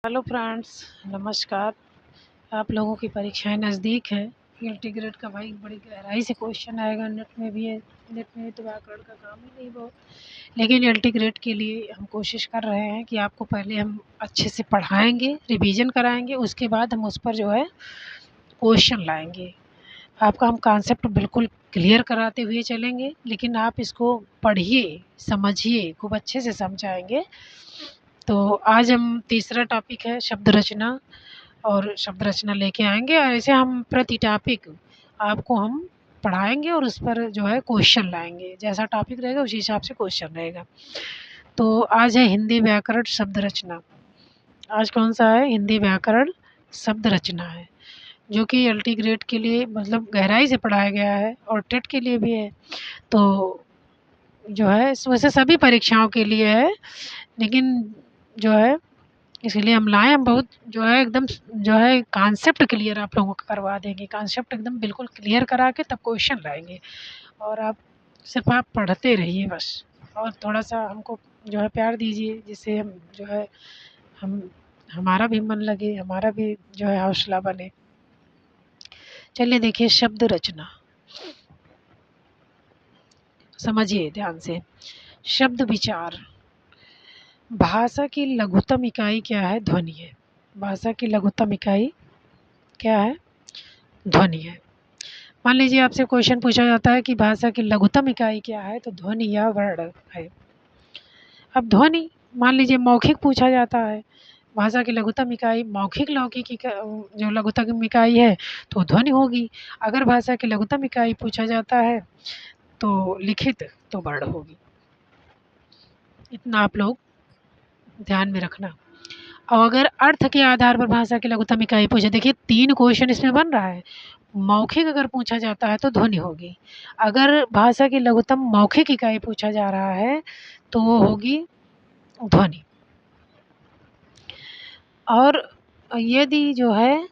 Hello friends, नमस्कार। आप लोगों की परीक्षाएं नज़दीक हैं। इंटीग्रेट का भाई बड़ी गहराई से क्वेश्चन आएगा, नेट में भी है। नेट में तो व्याकरण का काम ही नहीं बहुत, लेकिन इंटीग्रेट के लिए हम कोशिश कर रहे हैं कि आपको पहले हम अच्छे से पढ़ाएंगे, रिवीजन कराएंगे, उसके बाद हम उस पर जो है क्वेश्चन लाएंगे। आपका हम कॉन्सेप्ट बिल्कुल क्लियर कराते हुए चलेंगे, लेकिन आप इसको पढ़िए, समझिए, खूब अच्छे से समझाएंगे। तो आज हम तीसरा टॉपिक है शब्द रचना, और शब्द रचना लेके आएँगे, और ऐसे हम प्रति टॉपिक आपको हम पढ़ाएँगे और उस पर जो है क्वेश्चन लाएँगे। जैसा टॉपिक रहेगा उसी हिसाब से क्वेश्चन रहेगा। तो आज है हिंदी व्याकरण शब्द रचना। आज कौन-सा है? हिंदी व्याकरण शब्द रचना है, जो कि एलटी ग्रेड के लिए मतलब गहराई से पढ़ाया गया है और टेट के लिए भी है। तो जो है वैसे सभी परीक्षाओं के लिए है, लेकिन जो है इसीलिए हम लाए। हम बहुत जो है एकदम जो है कॉन्सेप्ट क्लियर आप लोगों का करवा देंगे। कॉन्सेप्ट एकदम बिल्कुल क्लियर करा के तब क्वेश्चन लाएँगे, और आप सिर्फ़ आप पढ़ते रहिए बस, और थोड़ा-सा हमको जो है प्यार दीजिए, जिससे हम जो है हम हमारा भी मन लगे, हमारा भी जो है हौसला बने। चलिए देखिए शब्द रचना, समझिए ध्यान से। शब्द विचार। भाषा की लघुत्तम इकाई क्या है? ध्वनि है। भाषा की लघुत्तम इकाई क्या है? ध्वनि है। मान लीजिए आपसे क्वेश्चन पूछा जाता है कि भाषा की लघुत्तम इकाई क्या है, तो ध्वनि या वर्ण है। अब ध्वनि, मान लीजिए मौखिक पूछा जाता है, भाषा की लघुत्तम इकाई मौखिक लौकिक जो लघुत्तम इकाई है तो ध्वनि होगी। अगर भाषा की लघुत्तम इकाई पूछा जाता है तो लिखित, तो वर्ण होगी। इतना आप लोग ध्यान में रखना। और अगर अर्थ के आधार पर भाषा की लघुत्तम इकाई पूछे, देखिए 3 क्वेश्चन इसमें बन रहा है। मौखिक अगर पूछा जाता है तो ध्वनि होगी। अगर भाषा की लघुत्तम मौखिक इकाई पूछा जा रहा है तो वो होगी ध्वनि। और यदि जो है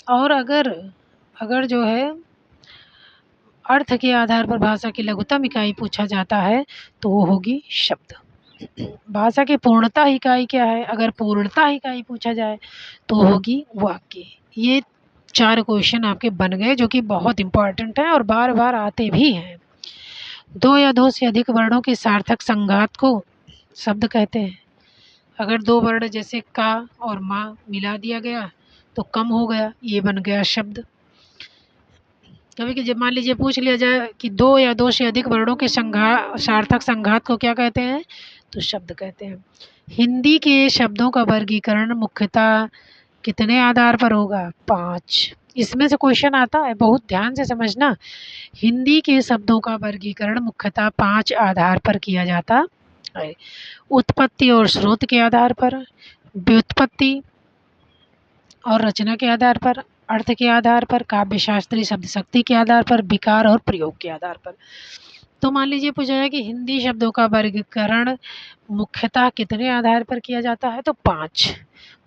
और अगर अगर जो है अर्थ के आधार पर भाषा की लघुत्तम इकाई पूछा जाता है तो वो होगी शब्द। भाषा की पूर्णता इकाई क्या है? अगर पूर्णता इकाई पूछा जाए तो होगी वाक्य। ये 4 क्वेश्चन आपके बन गए, जो कि बहुत इम्पोर्टेंट हैं और बार-बार आते भी हैं। 2 या 2 से अधिक वर्णों के सार्थक संघात को शब्द कहते हैं। अगर 2 वर्ण जैसे का और माँ मिला दिया गया तो कम हो गया, ये बन गया शब्द। कभी कि जब मान लीजिए पूछ लिया जाए कि 2 या 2 से अधिक वर्णों के सार्थक संघात को क्या कहते हैं? तो शब्द कहते हैं। हिंदी के शब्दों का वर्गीकरण मुख्यतः कितने आधार पर होगा? 5। इसमें से क्वेश्चन आता है, बहुत ध्यान से समझना। हिंदी के शब्दों का वर्गीकरण मुख्यतः 5 आधार पर किया जाता है। उत्पत्ति और स्रोत के आधार पर, व्युत्पत्ति और रचना के आधार पर, अर्थ के आधार पर, काव्यशास्त्री शब्द शक्ति के आधार पर, विकार और प्रयोग के आधार पर। तो मान लीजिए पूछा जाए कि हिंदी शब्दों का वर्गीकरण मुख्यतः कितने आधार पर किया जाता है? तो 5।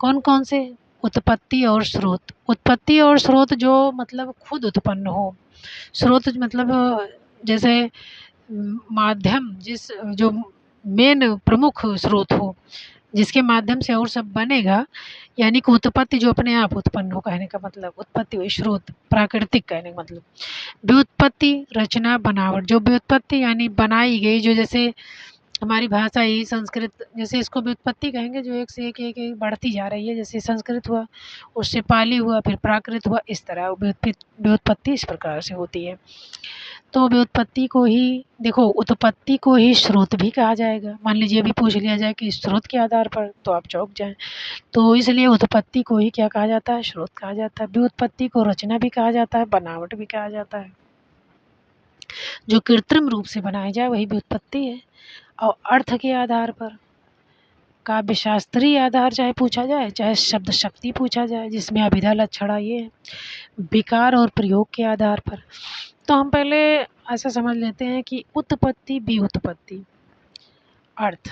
कौन-कौन से? उत्पत्ति और स्रोत। उत्पत्ति और स्रोत जो मतलब खुद उत्पन्न हो। स्रोत मतलब जैसे माध्यम, जिस जो मेन प्रमुख स्रोत हो, जिसके माध्यम से और सब बनेगा, यानी कि उत्पत्ति जो अपने आप उत्पन्न हो, कहने का मतलब उत्पत्ति हुई, स्रोत प्राकृतिक कहने का मतलब। व्युत्पत्ति, रचना, बनावट। जो व्युत्पत्ति यानी बनाई गई, जो जैसे हमारी भाषा ही संस्कृत, जैसे इसको व्युत्पत्ति कहेंगे, जो एक से एक बढ़ती जा रही है। जैसे संस्कृत हुआ, उससे पाली हुआ, फिर प्राकृत हुआ, इस तरह व्युत्पत्ति इस प्रकार से होती है। तो व्युत्पत्ति को ही देखो, उत्पत्ति को ही स्रोत भी कहा जाएगा। मान लीजिए अभी पूछ लिया जाए कि स्रोत के आधार पर, तो आप चौंक जाएँ। तो इसलिए उत्पत्ति को ही क्या कहा जाता है? स्रोत कहा जाता है। व्युत्पत्ति को रचना भी कहा जाता है, बनावट भी कहा जाता है। जो कृत्रिम रूप से बनाया जाए वही व्युत्पत्ति है। और अर्थ के आधार पर, काव्यशास्त्रीय आधार चाहे पूछा जाए, चाहे शब्द शक्ति पूछा जाए, जिसमें अभिधा लक्षणा ये है। विकार और प्रयोग के आधार पर। तो हम पहले ऐसा समझ लेते हैं कि उत्पत्ति, व्युत्पत्ति, अर्थ।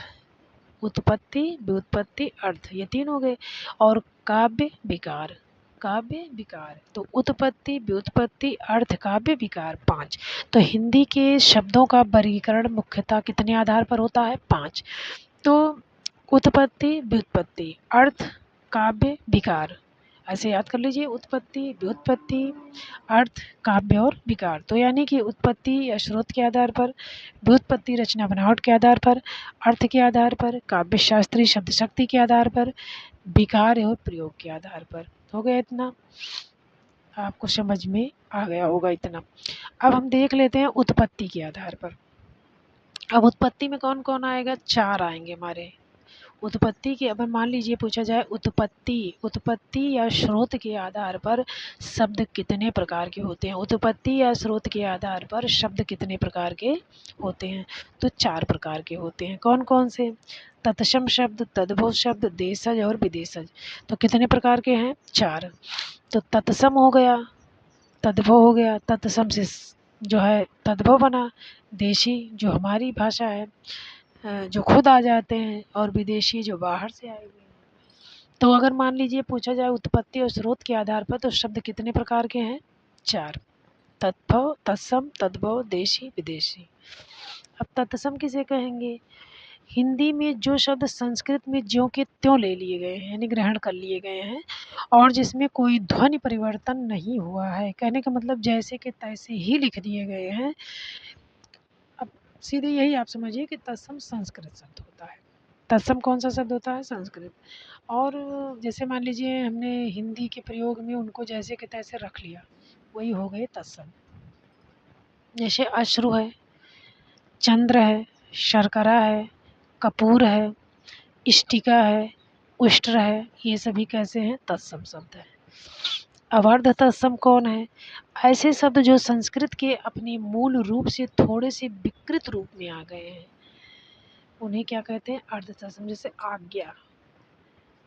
उत्पत्ति, व्युत्पत्ति, अर्थ, ये 3 हो गए। और काव्य, विकार। काव्य, विकार। तो उत्पत्ति, व्युत्पत्ति, अर्थ, काव्य, विकार, 5। तो हिंदी के शब्दों का वर्गीकरण मुख्यतः कितने आधार पर होता है? 5। तो उत्पत्ति, व्युत्पत्ति, अर्थ, काव्य, विकार। ऐसे याद कर लीजिए, उत्पत्ति, व्युत्पत्ति, अर्थ, काव्य और विकार। तो यानी कि उत्पत्ति या स्रोत के आधार पर, व्युत्पत्ति रचना बनावट के आधार पर, अर्थ के आधार पर, काव्य शास्त्रीय शब्द शक्ति के आधार पर, विकार और प्रयोग के आधार पर। हो गया इतना, आपको समझ में आ गया होगा इतना। अब हम देख लेते हैं उत्पत्ति के आधार पर। अब उत्पत्ति में कौन कौन आएगा, 4 आएंगे हमारे उत्पत्ति के। अब मान लीजिए पूछा जाए उत्पत्ति या स्रोत के आधार पर शब्द कितने प्रकार के होते हैं। उत्पत्ति या स्रोत के आधार पर शब्द कितने प्रकार के होते हैं, तो 4 प्रकार के होते हैं। कौन कौन से, तत्सम शब्द, तद्भव शब्द, देशज और विदेशज। तो कितने प्रकार के हैं, 4। तो तत्सम हो गया, तद्भव हो गया, तत्सम से जो है तद्भव बना, देशी जो हमारी भाषा है जो खुद आ जाते हैं, और विदेशी जो बाहर से आए हुए हैं। तो अगर मान लीजिए पूछा जाए उत्पत्ति और स्रोत के आधार पर, तो शब्द कितने प्रकार के हैं, 4। तद्भव, तत्सम, तद्भव, देशी, विदेशी। अब तत्सम किसे कहेंगे, हिंदी में जो शब्द संस्कृत में ज्यों के त्यों ले लिए गए हैं, यानी ग्रहण कर लिए गए हैं, और जिसमें कोई ध्वनि परिवर्तन नहीं हुआ है। कहने का मतलब जैसे के तैसे ही लिख दिए गए हैं। अब सीधे यही आप समझिए कि तत्सम संस्कृत शब्द होता है। तत्सम कौन सा शब्द होता है, संस्कृत। और जैसे मान लीजिए हमने हिंदी के प्रयोग में उनको जैसे के तैसे रख लिया, वही हो गए तत्सम। जैसे अश्रु है, चंद्र है, शर्करा है, कपूर है, इष्टिका है, उष्ट्र है, ये सभी कैसे हैं, तत्सम शब्द है। अब अर्ध तत्सम कौन है, ऐसे शब्द जो संस्कृत के अपने मूल रूप से थोड़े से विकृत रूप में आ गए हैं, उन्हें क्या कहते हैं, अर्ध तत्सम। जैसे आज्ञा,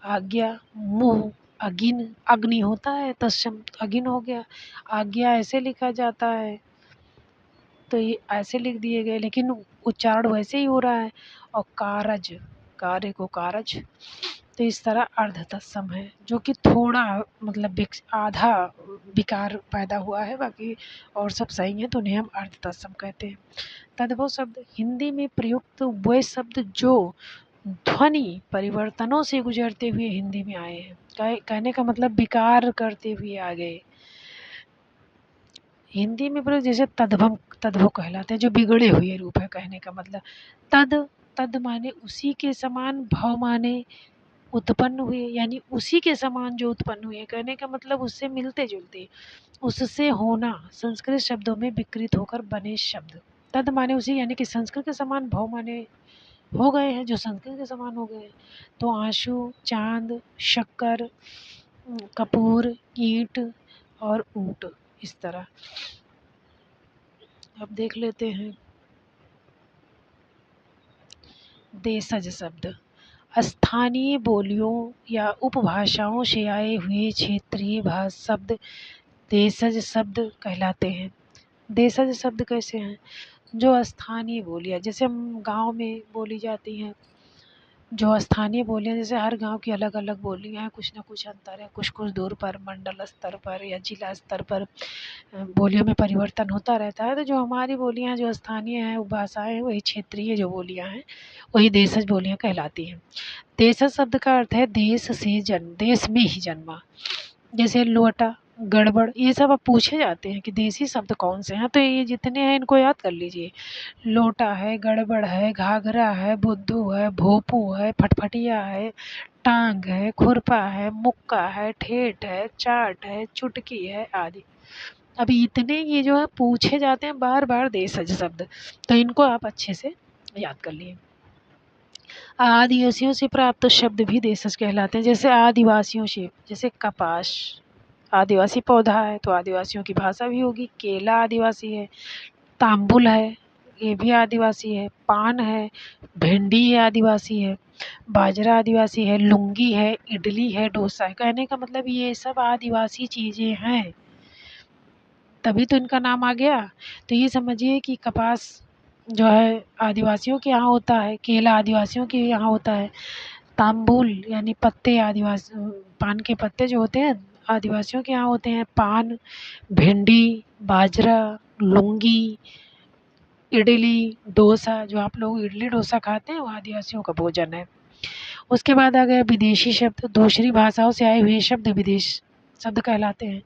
आज्ञा, मुँह, अगिन, अग्नि होता है तत्सम, अगिन हो गया। आज्ञा ऐसे लिखा जाता है, तो ये ऐसे लिख दिए गए, लेकिन उच्चारण वैसे ही हो रहा है। और कारज, कार्य को कारज, तो इस तरह अर्ध तत्सम है, जो कि थोड़ा मतलब आधा विकार पैदा हुआ है, बाकी और सब सही है, तो उन्हें हम अर्ध तत्सम कहते हैं। तद्भव शब्द, हिंदी में प्रयुक्त वे शब्द जो ध्वनि परिवर्तनों से गुजरते हुए हिंदी में आए हैं। कहने का मतलब विकार करते हुए आ गए हिंदी में। प्रयोग जैसे तद्भव कहलाते हैं, जो बिगड़े हुए रूप है। कहने का मतलब तद माने उसी के समान, भव माने उत्पन्न हुए, यानी उसी के समान जो उत्पन्न हुए। कहने का मतलब उससे मिलते जुलते, उससे होना, संस्कृत शब्दों में विकृत होकर बने शब्द। तद माने उसी, यानी कि संस्कृत के समान, भव माने हो गए हैं, जो संस्कृत के समान हो गए हैं। तो आंसू, चांद, शक्कर, कपूर, ईंट और ऊंट, इस तरह। अब देख लेते हैं देशज शब्द, स्थानीय बोलियों या उपभाषाओं से आए हुए क्षेत्रीय भाषा शब्द देशज शब्द कहलाते हैं। देशज शब्द कैसे हैं, जो स्थानीय बोलियाँ, जैसे हम गांव में बोली जाती हैं, जो स्थानीय बोलियाँ, जैसे हर गांव की अलग अलग बोलियाँ हैं, कुछ ना कुछ अंतर है, कुछ कुछ दूर पर, मंडल स्तर पर या जिला स्तर पर बोलियों में परिवर्तन होता रहता है। तो जो हमारी बोलियाँ जो स्थानीय हैं, वो भाषाएँ, वही क्षेत्रीय जो बोलियाँ हैं, वही देशज बोलियाँ कहलाती हैं। देशज शब्द का अर्थ है देश से जन्म, देश में ही जन्मा। जैसे लोटा, गड़बड़, ये सब अब पूछे जाते हैं कि देसी शब्द कौन से हैं, तो ये जितने हैं इनको याद कर लीजिए। लोटा है, गड़बड़ है, घाघरा है, बुद्धू है, भोपू है, फटफटिया है, टांग है, खुरपा है, मुक्का है, ठेठ है, चाट है, चुटकी है, आदि। अभी इतने ये जो है पूछे जाते हैं बार बार देशज शब्द, तो इनको आप अच्छे से याद कर लिए। आदिवासियों से प्राप्त शब्द भी देशज कहलाते हैं। जैसे आदिवासियों से, जैसे कपास आदिवासी पौधा है, तो आदिवासियों की भाषा भी होगी। केला आदिवासी है, तांबुल है, ये भी आदिवासी है। पान है, भिंडी है, आदिवासी है। बाजरा आदिवासी है, लुंगी है, इडली है, डोसा है। कहने का मतलब ये सब आदिवासी चीज़ें हैं, तभी तो इनका नाम आ गया। तो ये समझिए कि कपास जो है आदिवासियों के यहाँ होता है, केला आदिवासियों के यहाँ होता है, तांबुल यानी पत्ते, आदिवासी पान के पत्ते जो होते हैं आदिवासियों के यहाँ होते हैं। पान, भिंडी, बाजरा, लुंगी, इडली, डोसा, जो आप लोग इडली डोसा खाते हैं वो आदिवासियों का भोजन है। उसके बाद आ गया विदेशी शब्द, दूसरी भाषाओं से आए हुए शब्द विदेश शब्द कहलाते हैं।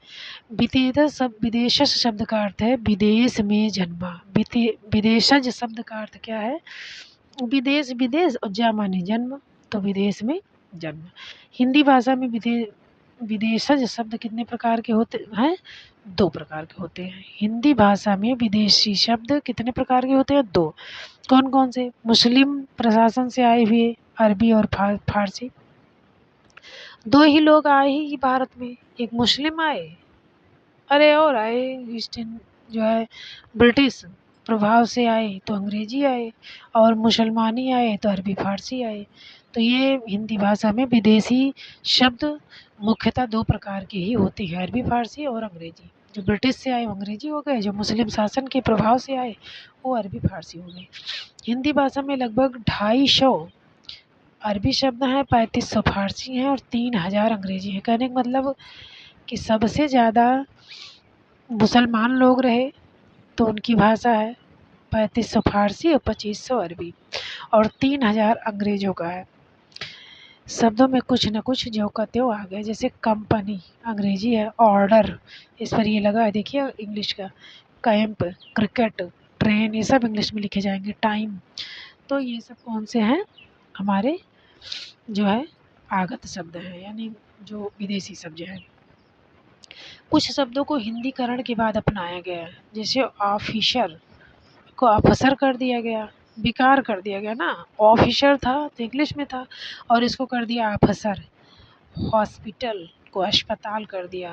विदेशज शब्द का अर्थ है विदेश में जन्मा। विदेशज शब्द का अर्थ क्या है? विदेश, विदेश और जा माने जन्म, तो विदेश में जन्म। हिंदी भाषा में विदेशज शब्द कितने प्रकार के होते हैं? 2 प्रकार के होते हैं। हिंदी भाषा में विदेशी शब्द कितने प्रकार के होते हैं? 2। कौन कौन से? मुस्लिम प्रशासन से आए हुए अरबी और फारसी। 2 ही लोग आए ही भारत में, एक मुस्लिम आए, अरे और आए ईस्ट जो है ब्रिटिश प्रभाव से आए तो अंग्रेजी आए, और मुसलमानी आए तो अरबी फारसी आए। तो ये हिंदी भाषा में विदेशी शब्द मुख्यतः 2 प्रकार के ही होते हैं, अरबी फारसी और अंग्रेजी। जो ब्रिटिश से आए वो अंग्रेजी हो गए, जो मुस्लिम शासन के प्रभाव से आए वो अरबी फारसी हो गए। हिंदी भाषा में लगभग 250 अरबी शब्द हैं, 3500 फारसी हैं और 3000 अंग्रेजी हैं। कहने का मतलब कि सबसे ज़्यादा मुसलमान लोग रहे तो उनकी भाषा है 3500 फारसी और 2500 अरबी, और 3000 अंग्रेज़ों का है। शब्दों में कुछ न कुछ ज्यों का त्यों आ गए, जैसे कंपनी अंग्रेजी है, ऑर्डर इस पर ये लगा है देखिए इंग्लिश का, कैंप, क्रिकेट, ट्रेन, ये सब इंग्लिश में लिखे जाएंगे, टाइम। तो ये सब कौन से हैं? हमारे जो है आगत शब्द हैं, यानी जो विदेशी शब्द हैं। कुछ शब्दों को हिंदीकरण के बाद अपनाया गया है, जैसे ऑफिसर को अफसर कर दिया गया, बेकार कर दिया गया ना, ऑफिसर था तो इंग्लिश में था और इसको कर दिया अफसर। हॉस्पिटल को अस्पताल कर दिया,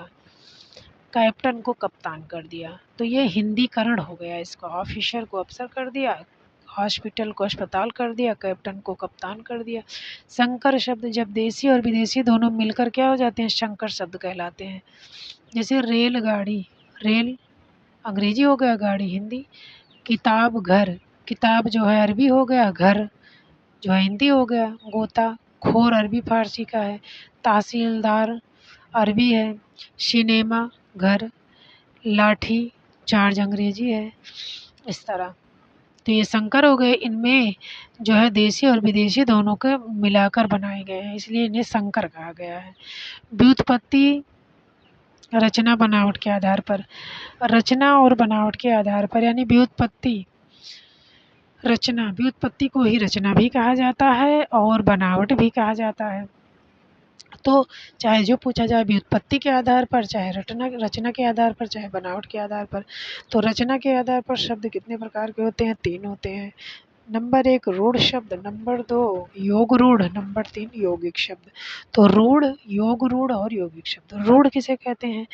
कैप्टन को कप्तान कर दिया, तो ये हिंदीकरण हो गया इसका। ऑफिसर को अफसर कर दिया, हॉस्पिटल को अस्पताल कर दिया, कैप्टन को कप्तान कर दिया। संकर शब्द जब देसी और विदेशी दोनों मिलकर क्या हो जाते हैं? संकर शब्द कहलाते हैं। जैसे रेलगाड़ी, रेल अंग्रेजी हो गया, गाड़ी हिंदी। किताब, घर, किताब जो है अरबी हो गया, घर जो है हिंदी हो गया। गोताखोर अरबी फारसी का है, तहसीलदार अरबी है, सिनेमा घर, लाठी चार्ज अंग्रेजी है, इस तरह। तो ये संकर हो गए, इनमें जो है देसी और विदेशी दोनों के मिलाकर बनाए गए हैं, इसलिए इन्हें संकर कहा गया है। व्युत्पत्ति रचना बनावट के आधार पर, रचना और बनावट के आधार पर, यानी व्युत्पत्ति रचना, व्युत्पत्ति को ही रचना भी कहा जाता है और बनावट भी कहा जाता है। तो चाहे जो पूछा जाए व्युत्पत्ति के आधार पर, चाहे रचना के आधार पर, चाहे बनावट के आधार पर। तो रचना के आधार पर शब्द कितने प्रकार के होते हैं? 3 होते हैं। नंबर 1 रूढ़ शब्द, नंबर 2 योग रूढ़, नंबर 3 यौगिक शब्द। तो रूढ़, योग रूढ़ और यौगिक शब्द। रूढ़ किसे कहते हैं?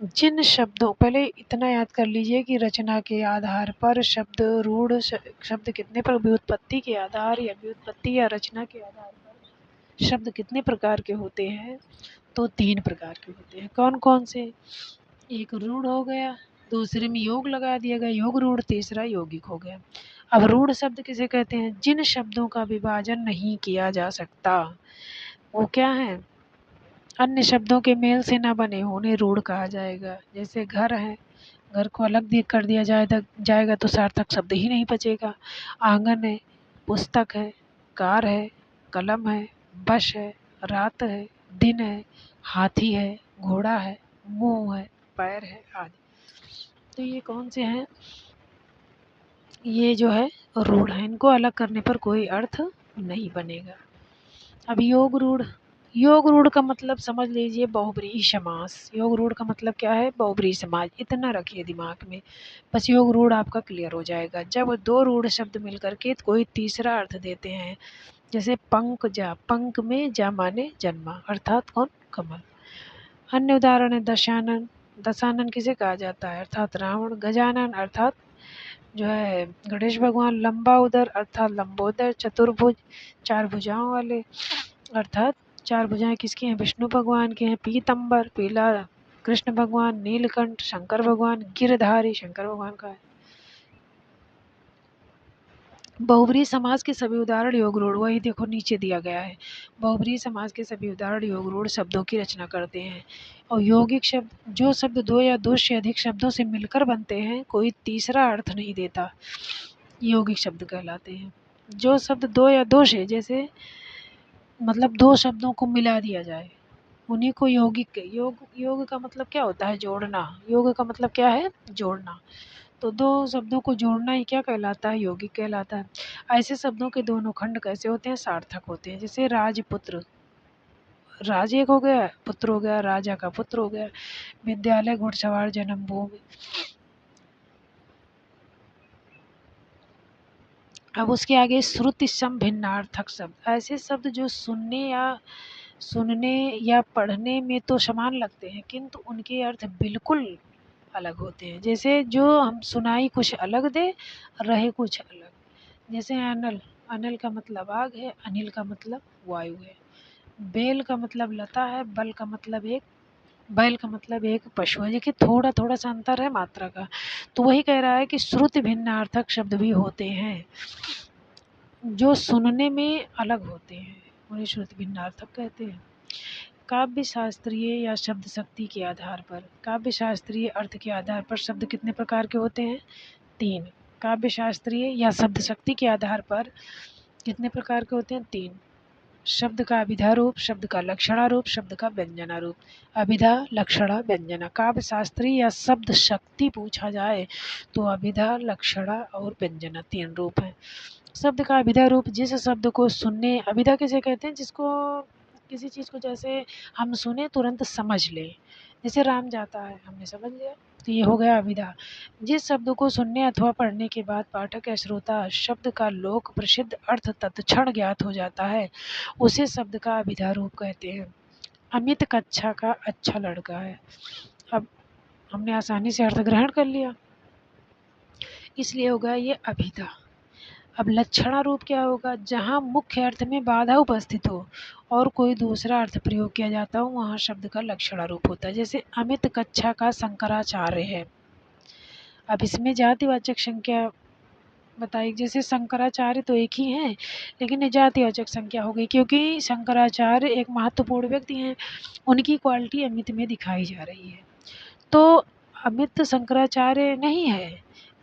जिन शब्दों, पहले इतना याद कर लीजिए कि रचना के आधार पर शब्द, रूढ़ शब्द कितने पर, व्युत्पत्ति के आधार या व्युत्पत्ति या रचना के आधार पर शब्द कितने प्रकार के होते हैं? तो 3 प्रकार के होते हैं। कौन कौन से? एक रूढ़ हो गया, दूसरे में योग लगा दिया गया योग रूढ़, तीसरा यौगिक हो गया। अब रूढ़ शब्द किसे कहते हैं? जिन शब्दों का विभाजन नहीं किया जा सकता, वो क्या है? अन्य शब्दों के मेल से ना बने हो, उन्हें रूढ़ कहा जाएगा। जैसे घर है, घर को अलग कर दिया जाएगा तो सार्थक शब्द ही नहीं बचेगा। आंगन है, पुस्तक है, कार है, कलम है, बस है, रात है, दिन है, हाथी है, घोड़ा है, मुंह है, पैर है आदि। तो ये कौन से हैं? ये जो है रूढ़ है, इनको अलग करने पर कोई अर्थ नहीं बनेगा। अब योग रूढ़, योग रूढ़ का मतलब समझ लीजिए बहुब्रीहि समास। योग रूढ़ का मतलब क्या है? बहुब्रीहि समास, इतना रखिए दिमाग में, बस योग रूढ़ आपका क्लियर हो जाएगा। जब 2 रूढ़ शब्द मिलकर के कोई तीसरा अर्थ देते हैं, जैसे पंक जा, पंक में जा माने जन्मा, अर्थात कौन? कमल। अन्य उदाहरण है दशानन, दशानन किसे कहा जाता है? अर्थात रावण। गजानन अर्थात जो है गणेश भगवान। लंबा उदर अर्थात लंबोदर। चतुर्भुज 4 भुजाओं वाले, अर्थात 4 भुजाएं किसकी हैं? विष्णु भगवान की हैं। पीतम्बर पीला कृष्ण भगवान। नीलकंठ शंकर भगवान। गिरधारी शंकर भगवान का है। बहुब्रीहि समास के सभी उदाहरण योग रूढ़, वही देखो नीचे दिया गया है। बहुब्रीहि समास के सभी उदाहरण योग रूढ़ शब्दों की रचना करते हैं। और यौगिक शब्द, जो शब्द 2 या 2 से अधिक शब्दों से मिलकर बनते हैं, कोई तीसरा अर्थ नहीं देता, यौगिक शब्द कहलाते हैं। जो शब्द 2 या 2 से, जैसे मतलब दो शब्दों को मिला दिया जाए, उन्हीं को यौगिक योग योग का मतलब क्या होता है? जोड़ना। योग का मतलब क्या है? जोड़ना। तो दो शब्दों को जोड़ना ही क्या कहलाता है? यौगिक कहलाता है। ऐसे शब्दों के दोनों खंड कैसे होते हैं? सार्थक होते हैं। जैसे राजपुत्र, राज एक हो गया, पुत्र हो गया, राजा का पुत्र हो गया। विद्यालय, घुड़सवार, जन्मभूमि। अब उसके आगे श्रुति सम भिन्नार्थक शब्द, ऐसे शब्द जो सुनने या पढ़ने में तो समान लगते हैं किंतु उनके अर्थ बिल्कुल अलग होते हैं। जैसे जो हम सुनाई कुछ अलग दे, रहे कुछ अलग। जैसे अनल, अनल का मतलब आग है, अनिल का मतलब वायु है। बेल का मतलब लता है, बल का मतलब एक बैल का मतलब एक पशु है। देखिए थोड़ा थोड़ा सा अंतर है मात्रा का। तो वही कह रहा है कि श्रुति भिन्नार्थक शब्द भी होते हैं जो सुनने में अलग होते हैं, उन्हें श्रुति भिन्नार्थक कहते हैं। काव्य शास्त्रीय या शब्द शक्ति के आधार पर, काव्य शास्त्रीय अर्थ के आधार पर शब्द कितने प्रकार के होते हैं? 3। काव्य शास्त्रीय या शब्द शक्ति के आधार पर कितने प्रकार के होते हैं? 3। शब्द का अभिधा रूप, शब्द का लक्षणा रूप, शब्द का व्यंजना रूप। अभिधा, लक्षणा, व्यंजना। काव्य शास्त्री या शब्द शक्ति पूछा जाए तो अभिधा, लक्षणा और व्यंजना 3 रूप हैं। शब्द का अभिधा रूप, जिस शब्द को सुनने, अभिधा किसे कहते हैं? जिसको किसी चीज़ को जैसे हम सुने तुरंत समझ लें। जैसे राम जाता है, हमने समझ लिया, तो ये हो गया अभिधा। जिस शब्द को सुनने अथवा पढ़ने के बाद पाठक या श्रोता शब्द का लोक प्रसिद्ध अर्थ तत्क्षण ज्ञात हो जाता है, उसे शब्द का अभिधा रूप कहते हैं। अमित कक्षा का अच्छा लड़का है। अब हमने आसानी से अर्थ ग्रहण कर लिया, इसलिए होगा ये अभिधा। अब लक्षणा रूप क्या होगा? जहाँ मुख्य अर्थ में बाधा उपस्थित हो और कोई दूसरा अर्थ प्रयोग किया जाता हो, वहाँ शब्द का लक्षणा रूप होता है। जैसे अमित कक्षा का शंकराचार्य है। अब इसमें जातिवाचक संख्या बताई, जैसे शंकराचार्य तो एक ही हैं, लेकिन ये जातिवाचक संख्या हो गई क्योंकि शंकराचार्य एक महत्वपूर्ण व्यक्ति हैं, उनकी क्वालिटी अमित में दिखाई जा रही है। तो अमित शंकराचार्य नहीं है,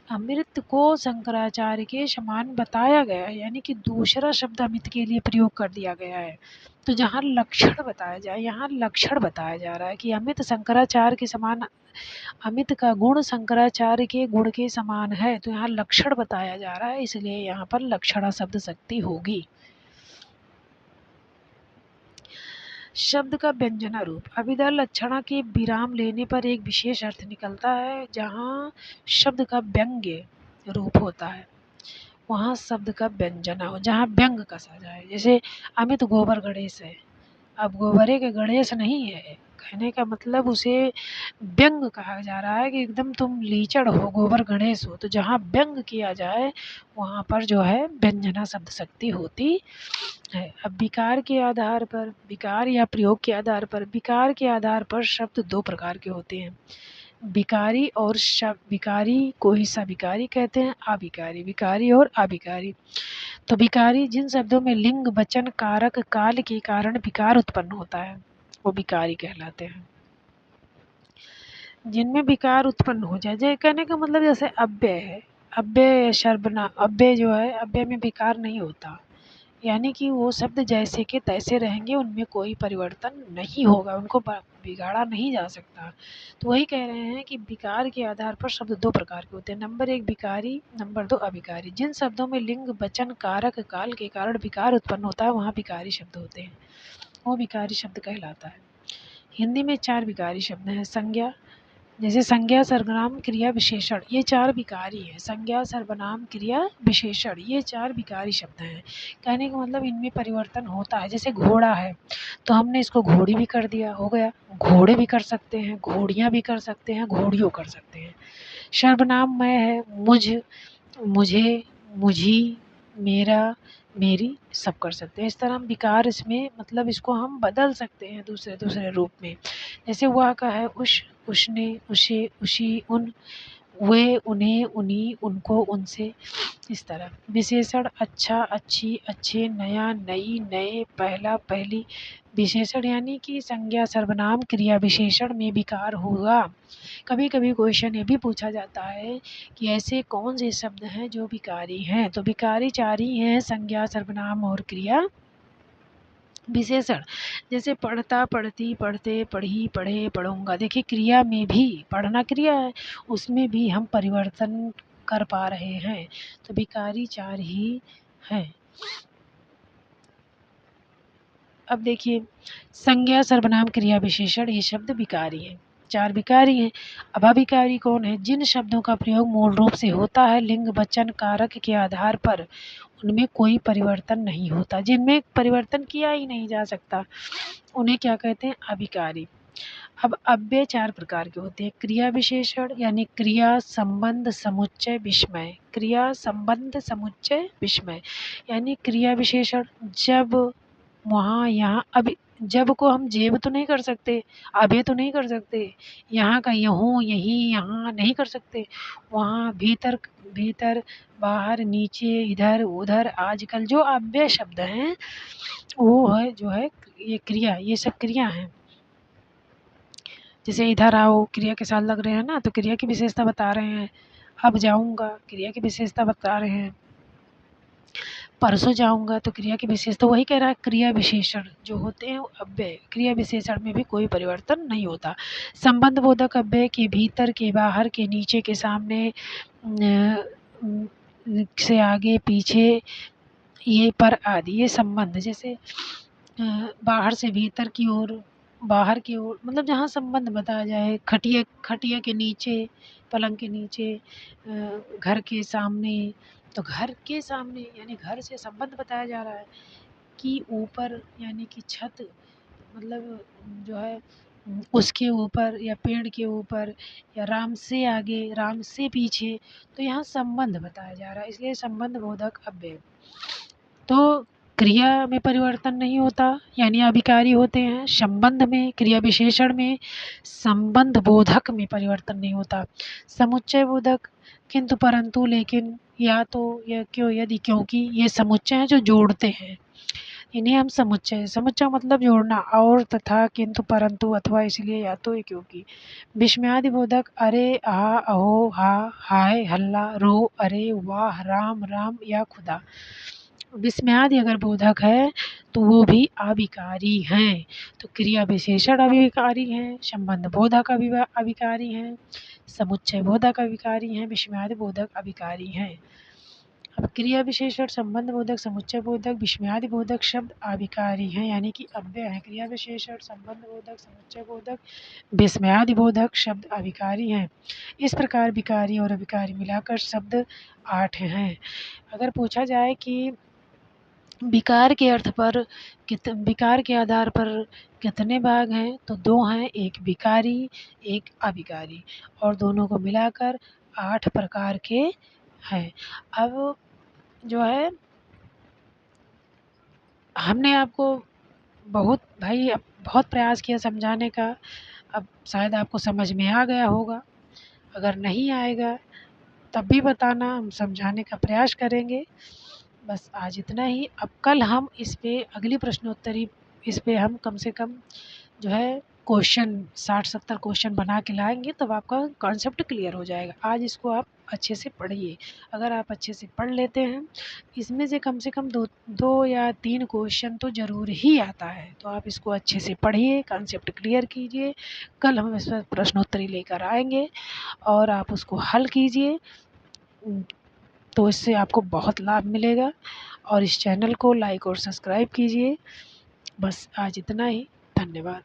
अमृत को शंकराचार्य के समान बताया गया है, यानी कि दूसरा शब्द अमित के लिए प्रयोग कर दिया गया है। तो जहाँ लक्षण बताया जाए, यहाँ लक्षण बताया जा रहा है कि अमित शंकराचार्य के समान, अमित का गुण शंकराचार्य के गुण के समान है, तो यहाँ लक्षण बताया जा रहा है, इसलिए यहाँ पर लक्षणा शब्द शक्ति होगी। शब्द का व्यंजना रूप, अभिधा लक्षणा के विराम लेने पर एक विशेष अर्थ निकलता है। जहाँ शब्द का व्यंग्य रूप होता है वहाँ शब्द का व्यंजना हो, जहाँ व्यंग कसा जाए। जैसे अमित गोबर गणेश है, अब गोबरे के गणेश नहीं है, कहने का मतलब उसे व्यंग कहा जा रहा है कि एकदम तुम लीचड़ हो, गोबर गणेश हो। तो जहाँ व्यंग किया जाए वहाँ पर जो है व्यंजना शब्द शक्ति होती है। अब विकार के आधार पर, विकार या प्रयोग के आधार पर, विकार के आधार पर शब्द 2 प्रकार के होते हैं, विकारी और विकारी को ही सविकारी कहते हैं, अविकारी, विकारी और अविकारी। तो विकारी जिन शब्दों में लिंग, वचन, कारक, काल के कारण विकार उत्पन्न होता है वो विकारी कहलाते हैं। जिनमें विकार उत्पन्न हो जाए, जैसे कहने का मतलब जैसे अव्यय है, अव्यय सर्वनाम, अव्यय जो है अव्यय में विकार नहीं होता, यानी कि वो शब्द जैसे के तैसे रहेंगे, उनमें कोई परिवर्तन नहीं होगा, उनको बिगाड़ा नहीं जा सकता। तो वही कह रहे हैं कि विकार के आधार पर शब्द 2 प्रकार के होते हैं, नंबर 1 विकारी, नंबर 2 अविकारी। जिन शब्दों में लिंग, वचन, कारक, काल के कारण विकार उत्पन्न होता है वहाँ विकारी शब्द होते हैं, वो विकारी शब्द कहलाता है। हिंदी में 4 विकारी शब्द हैं। संज्ञा, जैसे संज्ञा, सर्वनाम, क्रिया, विशेषण, ये 4 विकारी हैं। संज्ञा, सर्वनाम, क्रिया, विशेषण, ये 4 विकारी शब्द हैं। कहने का मतलब इनमें परिवर्तन होता है। जैसे घोड़ा है तो हमने इसको घोड़ी भी कर दिया, हो गया, घोड़े भी कर सकते हैं, घोड़ियाँ भी कर सकते हैं, घोड़ियों कर सकते हैं। सर्वनाम मैं है, मुझ, मुझे, मुझी, मेरा, मेरी, सब कर सकते हैं। इस तरह हम विकार इसमें मतलब इसको हम बदल सकते हैं दूसरे दूसरे रूप में। जैसे वह का है उश, उसने, उसे, उसी, उन, वे, उन्हें, उन्हीं, उनको, उनसे, इस तरह। विशेषण अच्छा, अच्छी, अच्छे, नया, नई, नए, पहला, पहली। विशेषण यानी कि संज्ञा, सर्वनाम, क्रिया, विशेषण में विकार होगा। कभी कभी क्वेश्चन ये भी पूछा जाता है कि ऐसे कौन से शब्द हैं जो विकारी हैं? तो विकारी 4 ही हैं, संज्ञा, सर्वनाम और क्रिया, विशेषण जैसे पढ़ता, पढ़ती, पढ़ते, पढ़ी, पढ़े, पढ़ूँगा। देखिए क्रिया में भी, पढ़ना क्रिया है, उसमें भी हम परिवर्तन कर पा रहे हैं। तो विकारी 4 ही हैं। अब देखिए संज्ञा, सर्वनाम, क्रिया, विशेषण ये शब्द विकारी हैं। 4 विकारी हैं। अब अविकारी कौन है? जिन शब्दों का प्रयोग मूल रूप से होता है लिंग, वचन, कारक के आधार पर, उनमें कोई परिवर्तन नहीं होता, जिनमें परिवर्तन किया ही नहीं जा सकता, उन्हें क्या कहते हैं? अविकारी। अब अव्यय 4 प्रकार के होते हैं। क्रिया विशेषण यानी क्रिया, संबंध, समुच्चय, विस्मय। क्रिया, संबंध, समुच्चय, विस्मय यानी क्रिया विशेषण जब, वहाँ, यहाँ। अब जब को हम जेब तो नहीं कर सकते, अभे तो नहीं कर सकते, यहाँ का यूँ, यहीं, यहाँ नहीं कर सकते। वहाँ, भीतर, भीतर, बाहर, नीचे, इधर, उधर। आजकल जो अव्यय शब्द हैं वो है जो है ये क्रिया, ये सब क्रिया हैं। जैसे इधर आओ क्रिया के साथ लग रहे हैं ना, तो क्रिया की विशेषता बता रहे हैं। अब जाऊँगा क्रिया की विशेषता बता रहे हैं। परसों जाऊँगा तो क्रिया की विशेषता वही कह रहा है। क्रिया विशेषण जो होते हैं वो अव्यय, क्रिया विशेषण में भी कोई परिवर्तन नहीं होता। संबंध बोधक अव्यय के भीतर, के बाहर, के नीचे, के सामने, से आगे, पीछे, ये पर आदि, ये संबंध। जैसे बाहर से भीतर की ओर, बाहर की ओर, मतलब जहाँ संबंध बताया जाए। खटिया, खटिया के नीचे, पलंग के नीचे, घर के सामने। तो घर के सामने यानी घर से संबंध बताया जा रहा है। कि ऊपर यानी कि छत, मतलब जो है उसके ऊपर, या पेड़ के ऊपर, या राम से आगे, राम से पीछे। तो यहाँ संबंध बताया जा रहा है, इसलिए संबंध बोधक अव्यय। तो क्रिया में परिवर्तन नहीं होता यानी अभिकारी होते हैं। संबंध में, क्रिया विशेषण में, संबंध बोधक में परिवर्तन नहीं होता। समुच्चय बोधक किंतु, परंतु, लेकिन, या तो, या क्यों, यदि, क्योंकि, ये समुच्चय हैं जो जोड़ते हैं। इन्हें हम समुच्चय, समुच्चय मतलब जोड़ना। और, तथा, किंतु, परंतु, अथवा, इसलिए, या तो, या क्योंकि। विस्मयादि बोधक अरे, आ, अहो, हा, हाय, हल्ला, रो, अरे, वाह, राम, राम या खुदा। विस्मयादि अगर बोधक है तो वो भी अविकारी हैं। तो क्रिया विशेषण अविकारी हैं, संबंध बोधक अविकारी हैं, समुच्चय बोधक अविकारी हैं, विस्मयादि बोधक अविकारी हैं। अब क्रिया विशेषण, संबंध बोधक, समुच्चय बोधक, विस्मयादि बोधक शब्द अविकारी हैं यानी कि अव्यय हैं। क्रिया विशेषण, संबंध बोधक, समुच्चय बोधक, विस्मयादि बोधक शब्द अविकारी हैं। इस प्रकार विकारी और अविकारी मिलाकर शब्द 8 हैं। अगर पूछा जाए कि विकार के अर्थ पर विकार के आधार पर कितने भाग हैं, तो 2 हैं, एक विकारी, एक अविकारी, और दोनों को मिलाकर 8 प्रकार के हैं। अब जो है हमने आपको बहुत भाई बहुत प्रयास किया समझाने का। अब शायद आपको समझ में आ गया होगा। अगर नहीं आएगा तब भी बताना, हम समझाने का प्रयास करेंगे। बस आज इतना ही। अब कल हम इस पे अगली प्रश्नोत्तरी, इस पे हम कम से कम जो है क्वेश्चन 60-70 क्वेश्चन बना के लाएँगे, तब आपका कॉन्सेप्ट क्लियर हो जाएगा। आज इसको आप अच्छे से पढ़िए। अगर आप अच्छे से पढ़ लेते हैं, इसमें से कम 2 या 3 क्वेश्चन तो ज़रूर ही आता है। तो आप इसको अच्छे से पढ़िए, कॉन्सेप्ट क्लियर कीजिए। कल हम इस पर प्रश्नोत्तरी लेकर आएँगे और आप उसको हल कीजिए। तो इससे आपको बहुत लाभ मिलेगा। और इस चैनल को लाइक और सब्सक्राइब कीजिए। बस आज इतना ही। धन्यवाद।